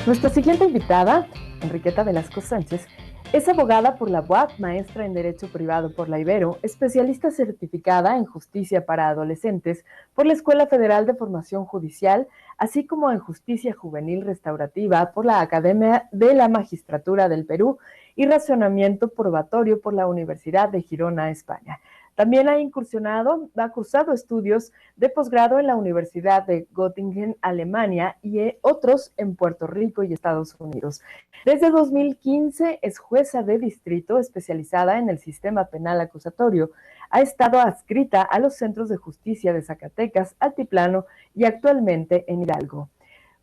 Nuestra siguiente invitada, Enriqueta Velasco Sánchez, es abogada por la UAP, maestra en Derecho Privado por la Ibero, especialista certificada en Justicia para Adolescentes por la Escuela Federal de Formación Judicial, así como en Justicia Juvenil Restaurativa por la Academia de la Magistratura del Perú y Racionamiento Probatorio por la Universidad de Girona, España. También ha cursado estudios de posgrado en la Universidad de Göttingen, Alemania, y otros en Puerto Rico y Estados Unidos. Desde 2015 es jueza de distrito especializada en el sistema penal acusatorio. Ha estado adscrita a los centros de justicia de Zacatecas, Altiplano y actualmente en Hidalgo.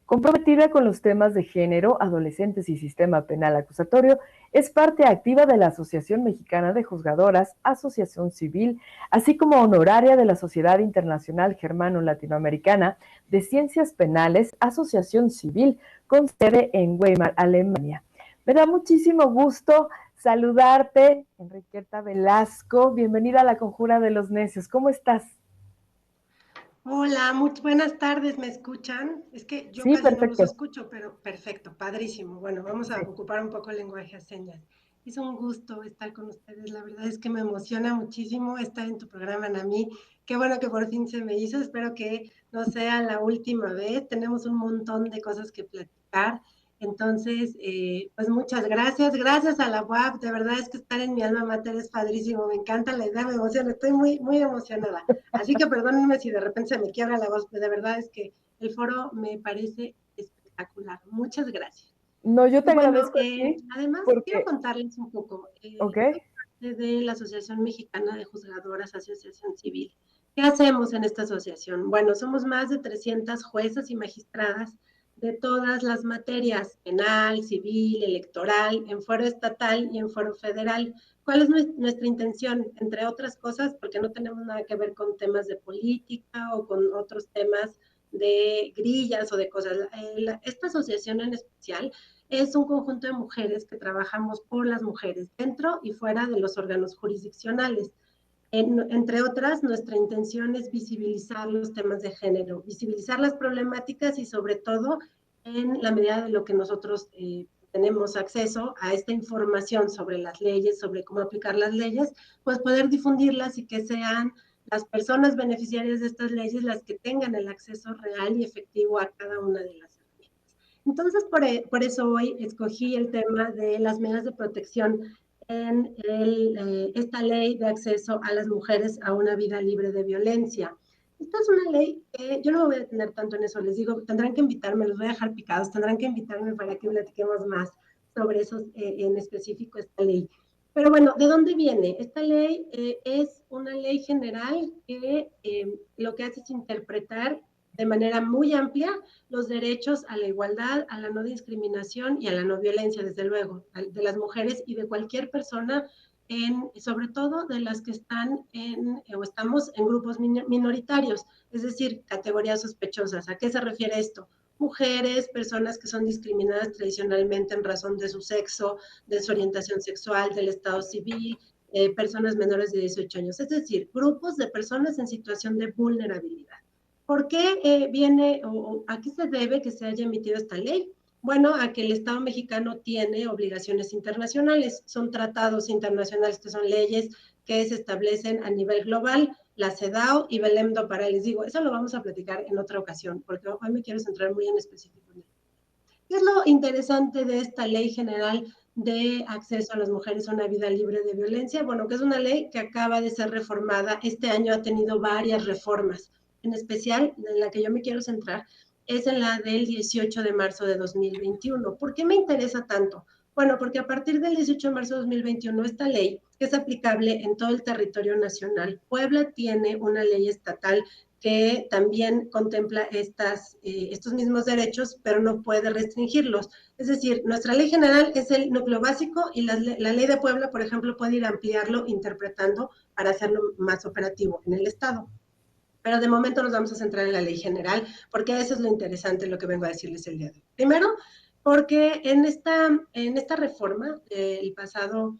Comprometida con los temas de género, adolescentes y sistema penal acusatorio, es parte activa de la Asociación Mexicana de Juzgadoras, Asociación Civil, así como honoraria de la Sociedad Internacional Germano-Latinoamericana de Ciencias Penales, Asociación Civil, con sede en Weimar, Alemania. Me da muchísimo gusto saludarte, Enriqueta Velasco. Bienvenida a la Conjura de los Necios. ¿Cómo estás? Hola, muy buenas tardes, ¿me escuchan? Es que yo Sí, casi no los perfecto. escucho, pero perfecto, padrísimo. Bueno, vamos a Sí. ocupar un poco el lenguaje a señas. Es un gusto estar con ustedes, la verdad es que me emociona muchísimo estar en tu programa, Nami. Qué bueno que por fin se me hizo, espero que no sea la última vez. Tenemos un montón de cosas que platicar. Entonces, pues muchas gracias. Gracias a la UAP. De verdad es que estar en mi alma mater es padrísimo. Me encanta la idea, me emociona. Estoy muy emocionada. Así que perdónenme si de repente se me quiebra la voz. De verdad es que el foro me parece espectacular. Muchas gracias. No, yo te Y bueno, agradezco a ti además quiero porque, contarles un poco. ¿ok? Soy parte de la Asociación Mexicana de Juzgadoras, Asociación Civil. ¿Qué hacemos en esta asociación? Bueno, somos más de 300 juezas y magistradas de todas las materias, penal, civil, electoral, en fuero estatal y en fuero federal. ¿Cuál es nuestra intención? Entre otras cosas, porque no tenemos nada que ver con temas de política o con otros temas de grillas o de cosas. Esta asociación en especial es un conjunto de mujeres que trabajamos por las mujeres dentro y fuera de los órganos jurisdiccionales. Entre otras, nuestra intención es visibilizar los temas de género, visibilizar las problemáticas y sobre todo, en la medida de lo que nosotros tenemos acceso a esta información sobre las leyes, sobre cómo aplicar las leyes, pues poder difundirlas y que sean las personas beneficiarias de estas leyes las que tengan el acceso real y efectivo a cada una de las herramientas. Entonces, por eso hoy escogí el tema de las medidas de protección en esta ley de acceso a las mujeres a una vida libre de violencia. Esta es una ley que yo no me voy a detener tanto en eso, les digo, tendrán que invitarme, los voy a dejar picados, tendrán que invitarme para que platiquemos más sobre eso en específico, esta ley. Pero bueno, ¿de dónde viene? Esta ley es una ley general que lo que hace es interpretar de manera muy amplia los derechos a la igualdad, a la no discriminación y a la no violencia, desde luego, de las mujeres y de cualquier persona, sobre todo de las que están o estamos en grupos minoritarios, es decir, categorías sospechosas. ¿A qué se refiere esto? Mujeres, personas que son discriminadas tradicionalmente en razón de su sexo, de su orientación sexual, del estado civil, personas menores de 18 años, es decir, grupos de personas en situación de vulnerabilidad. ¿Por qué viene o a qué se debe que se haya emitido esta ley? Bueno, a que el Estado mexicano tiene obligaciones internacionales, son tratados internacionales que son leyes que se establecen a nivel global, la CEDAW y Belém do Pará. Les digo, eso lo vamos a platicar en otra ocasión, porque hoy me quiero centrar muy en específico en él. ¿Qué es lo interesante de esta ley general de acceso a las mujeres a una vida libre de violencia? Bueno, que es una ley que acaba de ser reformada. Este año ha tenido varias reformas. En especial, en la que yo me quiero centrar, es en la del 18 de marzo de 2021. ¿Por qué me interesa tanto? Bueno, porque a partir del 18 de marzo de 2021, esta ley, que es aplicable en todo el territorio nacional, Puebla tiene una ley estatal que también contempla estos mismos derechos, pero no puede restringirlos. Es decir, nuestra ley general es el núcleo básico y la ley de Puebla, por ejemplo, puede ir a ampliarlo interpretando para hacerlo más operativo en el Estado. Pero de momento nos vamos a centrar en la ley general, porque eso es lo interesante, lo que vengo a decirles el día de hoy. Primero, porque en esta reforma, el pasado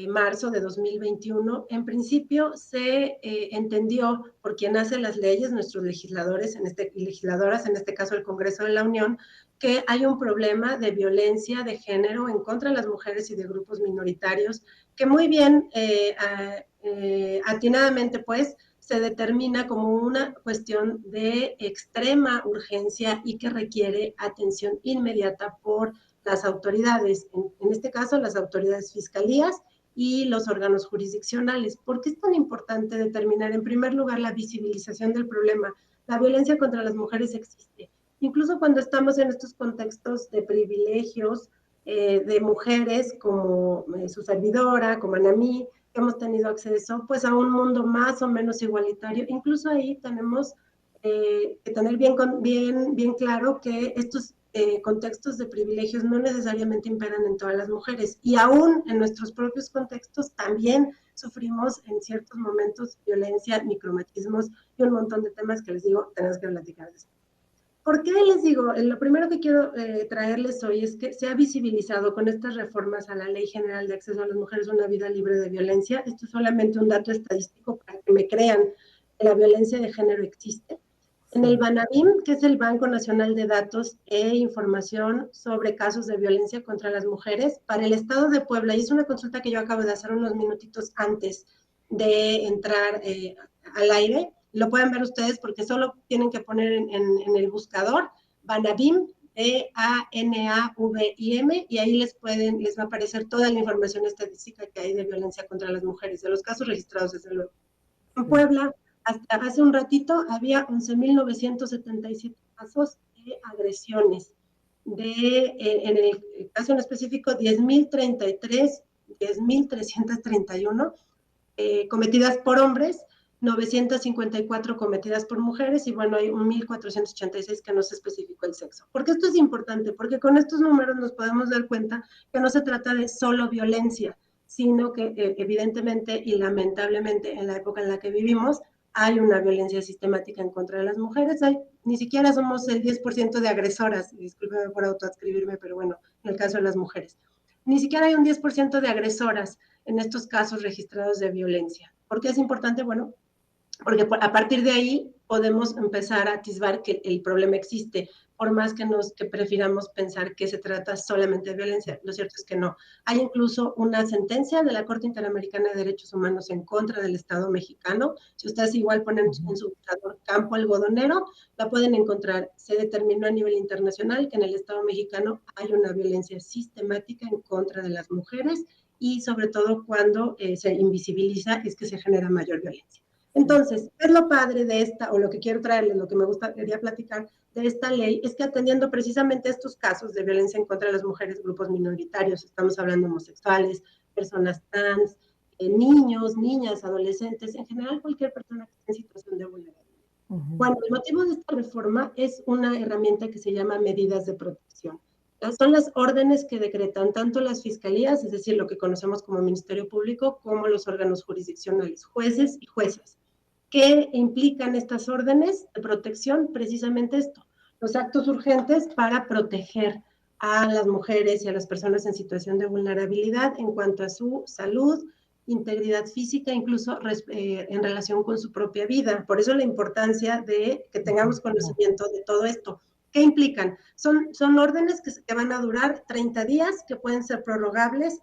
marzo de 2021, en principio se entendió por quien hace las leyes, nuestros legisladores y legisladoras, en este caso el Congreso de la Unión, que hay un problema de violencia de género en contra de las mujeres y de grupos minoritarios, que muy bien, atinadamente pues, se determina como una cuestión de extrema urgencia y que requiere atención inmediata por las autoridades, en este caso las autoridades fiscalías y los órganos jurisdiccionales. ¿Por qué es tan importante determinar, en primer lugar, la visibilización del problema? La violencia contra las mujeres existe. Incluso cuando estamos en estos contextos de privilegios de mujeres como su servidora, como Anamí, que hemos tenido acceso pues a un mundo más o menos igualitario. Incluso ahí tenemos que tener bien claro que estos contextos de privilegios no necesariamente imperan en todas las mujeres y aún en nuestros propios contextos también sufrimos en ciertos momentos violencia, micromachismos y un montón de temas que les digo, tenemos que platicar después. ¿Por qué les digo? Lo primero que quiero traerles hoy es que se ha visibilizado con estas reformas a la Ley General de Acceso a las Mujeres a una Vida Libre de Violencia. Esto es solamente un dato estadístico para que me crean que la violencia de género existe. En el BANABIM, que es el Banco Nacional de Datos e Información sobre Casos de Violencia contra las Mujeres, para el Estado de Puebla, y es una consulta que yo acabo de hacer unos minutitos antes de entrar al aire, lo pueden ver ustedes porque solo tienen que poner en el buscador BANAVIM, BANAVIM, y ahí les va a aparecer toda la información estadística que hay de violencia contra las mujeres, de los casos registrados desde luego. En Puebla, hasta hace un ratito, había 11.977 casos de agresiones. En el caso en específico, 10.331 cometidas por hombres, 954 cometidas por mujeres y bueno, hay 1.486 que no se especificó el sexo. ¿Por qué esto es importante? Porque con estos números nos podemos dar cuenta que no se trata de solo violencia, sino que evidentemente y lamentablemente en la época en la que vivimos hay una violencia sistemática en contra de las mujeres. Ni siquiera somos el 10% de agresoras, discúlpeme por autoadscribirme, pero bueno, en el caso de las mujeres. Ni siquiera hay un 10% de agresoras en estos casos registrados de violencia. ¿Por qué es importante? Bueno, porque a partir de ahí podemos empezar a atisbar que el problema existe, por más que prefiramos pensar que se trata solamente de violencia. Lo cierto es que no. Hay incluso una sentencia de la Corte Interamericana de Derechos Humanos en contra del Estado mexicano. Si ustedes igual ponen en su buscador campo algodonero, la pueden encontrar. Se determinó a nivel internacional que en el Estado mexicano hay una violencia sistemática en contra de las mujeres y sobre todo cuando se invisibiliza es que se genera mayor violencia. Entonces, ¿qué es lo padre de esta, o lo que quiero traerles, lo que me gustaría platicar de esta ley? Es que atendiendo precisamente estos casos de violencia en contra de las mujeres, grupos minoritarios, estamos hablando de homosexuales, personas trans, niños, niñas, adolescentes, en general cualquier persona que esté en situación de vulnerabilidad. Bueno, el motivo de esta reforma es una herramienta que se llama medidas de protección. Son las órdenes que decretan tanto las fiscalías, es decir, lo que conocemos como Ministerio Público, como los órganos jurisdiccionales, jueces y juezas. ¿Qué implican estas órdenes de protección? Precisamente esto, los actos urgentes para proteger a las mujeres y a las personas en situación de vulnerabilidad en cuanto a su salud, integridad física, incluso en relación con su propia vida. Por eso la importancia de que tengamos conocimiento de todo esto. ¿Qué implican? Son órdenes que van a durar 30 días, que pueden ser prorrogables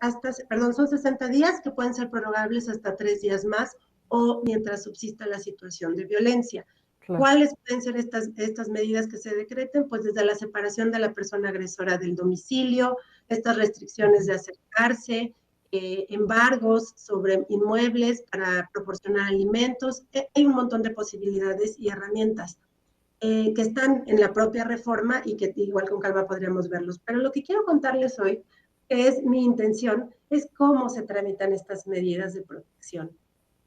son 60 días, que pueden ser prorrogables hasta 3 días más, o mientras subsista la situación de violencia. Claro. ¿Cuáles pueden ser estas medidas que se decreten? Pues desde la separación de la persona agresora del domicilio, estas restricciones de acercarse, embargos sobre inmuebles para proporcionar alimentos. Hay un montón de posibilidades y herramientas que están en la propia reforma y que igual con calma podríamos verlos. Pero lo que quiero contarles hoy, que es mi intención, es cómo se tramitan estas medidas de protección.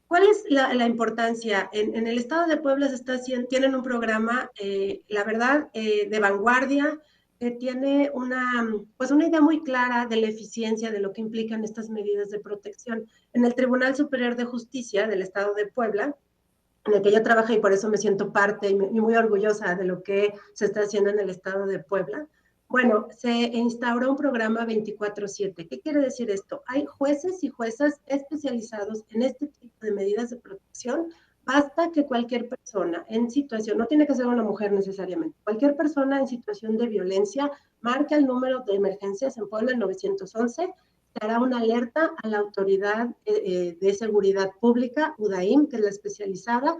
¿Cuál es la importancia? En el estado de Puebla tienen un programa, la verdad, de vanguardia, que tiene una idea muy clara de la eficiencia de lo que implican estas medidas de protección. En el Tribunal Superior de Justicia del estado de Puebla, en el que yo trabajo y por eso me siento parte y muy orgullosa de lo que se está haciendo en el estado de Puebla, Bueno, se instauró un programa 24/7. ¿Qué quiere decir esto? Hay jueces y juezas especializados en este tipo de medidas de protección. Basta que cualquier persona en situación, no tiene que ser una mujer necesariamente, cualquier persona en situación de violencia marque el número de emergencias en Puebla, el 911, se hará una alerta a la Autoridad de Seguridad Pública, UDAIM, que es la especializada.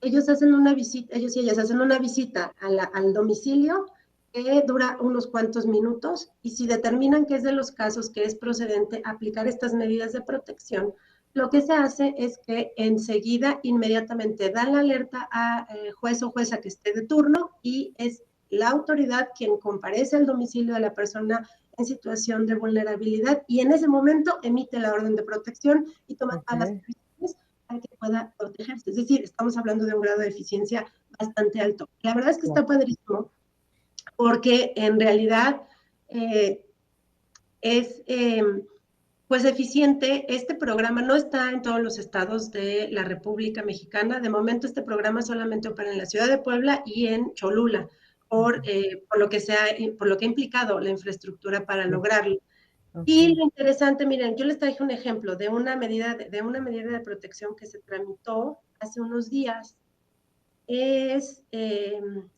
Ellos hacen una visita, ellos y ellas hacen una visita al domicilio que dura unos cuantos minutos, y si determinan que es de los casos que es procedente aplicar estas medidas de protección, lo que se hace es que enseguida, inmediatamente dan la alerta a juez o jueza que esté de turno, y es la autoridad quien comparece al domicilio de la persona en situación de vulnerabilidad, y en ese momento emite la orden de protección y toma todas las previsiones para que pueda protegerse. Es decir, estamos hablando de un grado de eficiencia bastante alto. La verdad es que está padrísimo, porque en realidad eh, es pues eficiente. Este programa no está en todos los estados de la República Mexicana. De momento este programa solamente opera en la ciudad de Puebla y en Cholula, por lo que ha implicado la infraestructura para lograrlo. Y lo interesante, miren, yo les traje un ejemplo de una medida de protección que se tramitó hace unos días. Y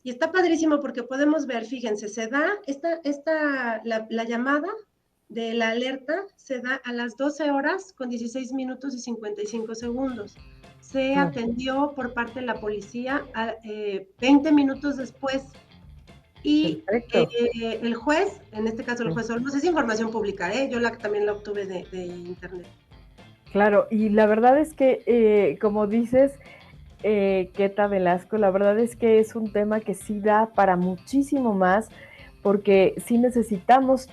está padrísimo porque podemos ver, fíjense, se da la llamada de la alerta se da a las 12 horas con 16 minutos y 55 segundos. Se atendió por parte de la policía 20 minutos después, y el juez, en este caso el juez Olmos, es información pública, yo también la obtuve de internet. Claro, y la verdad es que, como dices, Queta Velasco, la verdad es que es un tema que sí da para muchísimo más, porque sí necesitamos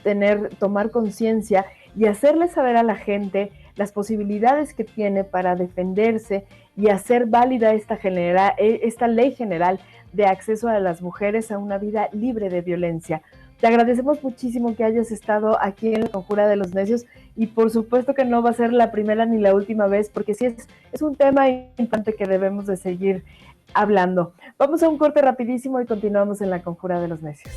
tomar conciencia y hacerle saber a la gente las posibilidades que tiene para defenderse y hacer válida esta ley general de acceso a las mujeres a una vida libre de violencia. Te agradecemos muchísimo que hayas estado aquí en la Conjura de los Necios, y por supuesto que no va a ser la primera ni la última vez, porque sí es un tema importante que debemos de seguir hablando. Vamos a un corte rapidísimo y continuamos en la Conjura de los Necios.